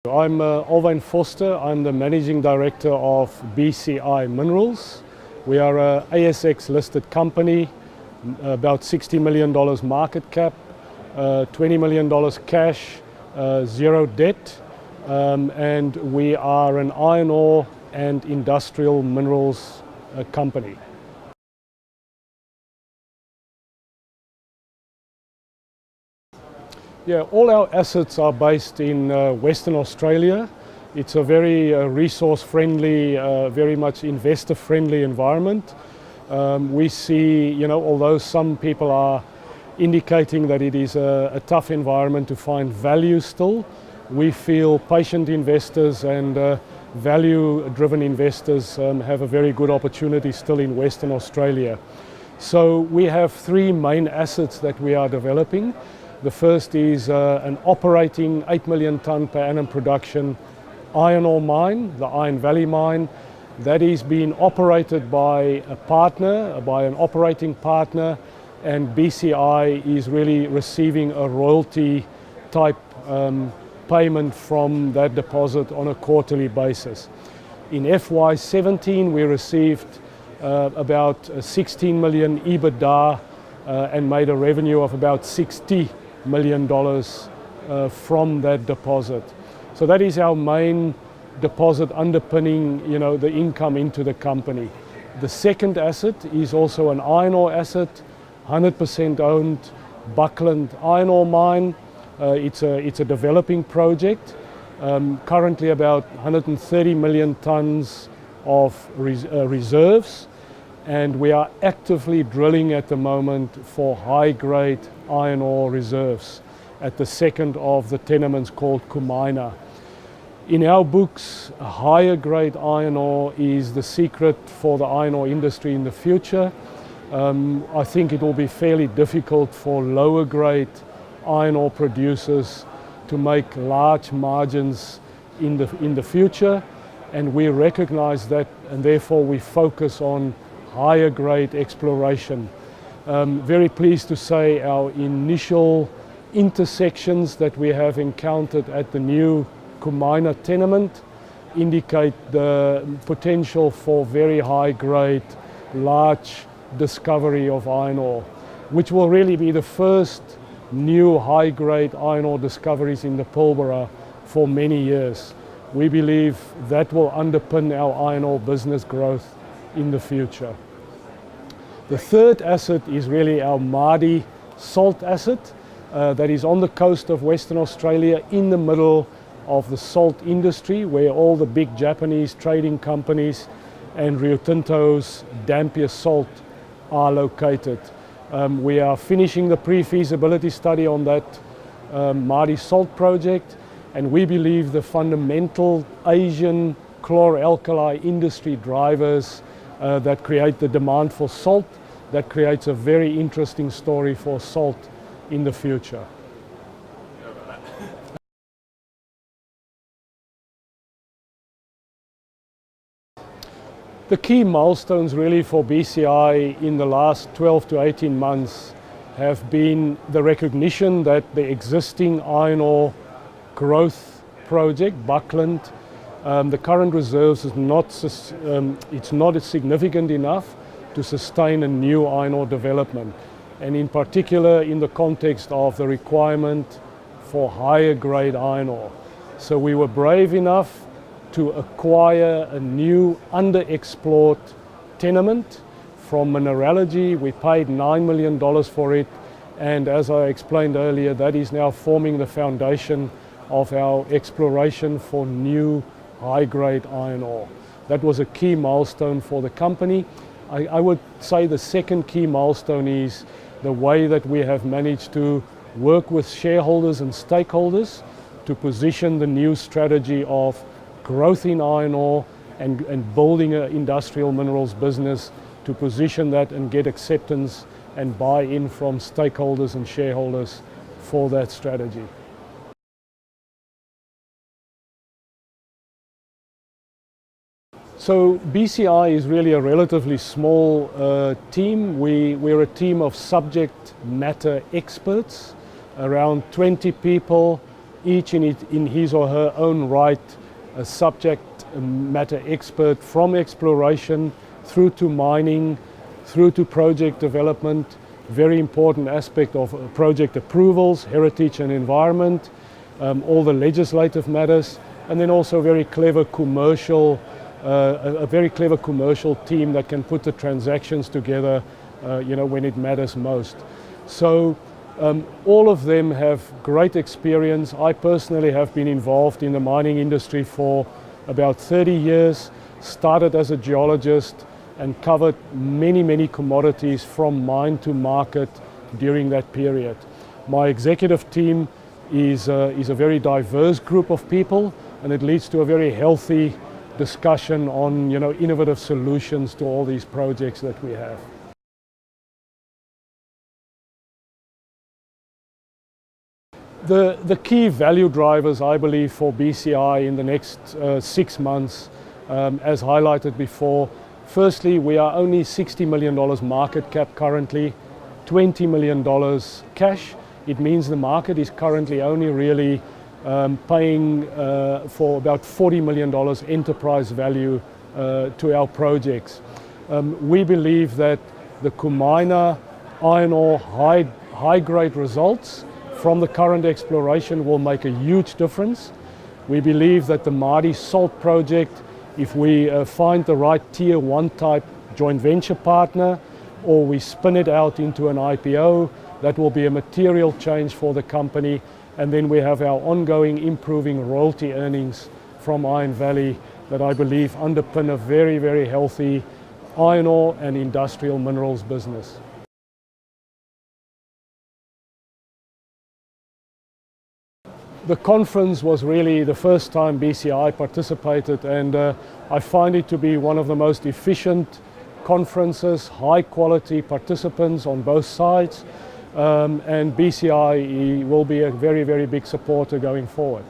I'm Alywn Vorster. I'm the Managing Director of BCI Minerals. We are a ASX listed company, about $60 million market cap, $20 million cash, zero debt, and we are an iron ore and industrial minerals company. Yeah, all our assets are based in Western Australia. It's a very resource-friendly, very much investor-friendly environment. We see, although some people are indicating that it is a tough environment to find value still, we feel patient investors and value-driven investors have a very good opportunity still in Western Australia. So we have three main assets that we are developing. The first is an operating 8 million tonne per annum production iron ore mine, the Iron Valley mine. That is being operated by a partner, by an operating partner, and BCI is really receiving a royalty type payment from that deposit on a quarterly basis. In FY17 we received about 16 million EBITDA and made a revenue of about $60 million from that deposit. So that is our main deposit underpinning, the income into the company. The second asset is also an iron ore asset, 100% owned Buckland iron ore mine. It's a developing project. Currently about 130 million tonnes of reserves, and we are actively drilling at the moment for high-grade iron ore reserves at the second of the tenements called Kumina. In our books, a higher grade iron ore is the secret for the iron ore industry in the future. I think it will be fairly difficult for lower grade iron ore producers to make large margins in the future, and we recognize that, and therefore we focus on higher grade exploration. Very pleased to say our initial intersections that we have encountered at the new Kumina tenement indicate the potential for very high grade, large discovery of iron ore, which will really be the first new high grade iron ore discoveries in the Pilbara for many years. We believe that will underpin our iron ore business growth in the future. The third asset is really our Mardie salt asset that is on the coast of Western Australia in the middle of the salt industry, where all the big Japanese trading companies and Rio Tinto's Dampier salt are located. We are finishing the pre-feasibility study on that Mardie salt project, and we believe the fundamental Asian chlor-alkali industry drivers that create the demand for salt, that creates a very interesting story for salt in the future. The key milestones really for BCI in the last 12 to 18 months have been the recognition that the existing iron ore growth project, Buckland, the current reserves is not significant enough to sustain a new iron ore development, and in particular in the context of the requirement for higher grade iron ore. So we were brave enough to acquire a new underexplored tenement from Mineralogy. We paid $9 million for it, and as I explained earlier, that is now forming the foundation of our exploration for new high-grade iron ore. That was a key milestone for the company. I would say the second key milestone is the way that we have managed to work with shareholders and stakeholders to position the new strategy of growth in iron ore and building an industrial minerals business, to position that and get acceptance and buy-in from stakeholders and shareholders for that strategy. So BCI is really a relatively small team. We're a team of subject matter experts, around 20 people each in his or her own right, a subject matter expert from exploration through to mining, through to project development, very important aspect of project approvals, heritage and environment, all the legislative matters, and then also very clever commercial, a very clever commercial team that can put the transactions together, when it matters most. So all of them have great experience. I personally have been involved in the mining industry for about 30 years, started as a geologist and covered many commodities from mine to market during that period. My executive team is a very diverse group of people, and it leads to a very healthy discussion on innovative solutions to all these projects that we have. The key value drivers, I believe, for BCI in the next 6 months, as highlighted before, firstly, we are only $60 million market cap currently, $20 million cash. It means the market is currently only really paying for about $40 million enterprise value to our projects. We believe that the Kumaina iron ore high-grade results from the current exploration will make a huge difference. We believe that the Madi Salt project, if we find the right tier 1 type joint venture partner, or we spin it out into an IPO, that will be a material change for the company. And then we have our ongoing improving royalty earnings from Iron Valley that I believe underpin a very healthy iron ore and industrial minerals business. The conference was really the first time BCI participated, and I find it to be one of the most efficient conferences, high quality participants on both sides, and BCI will be a very big supporter going forward.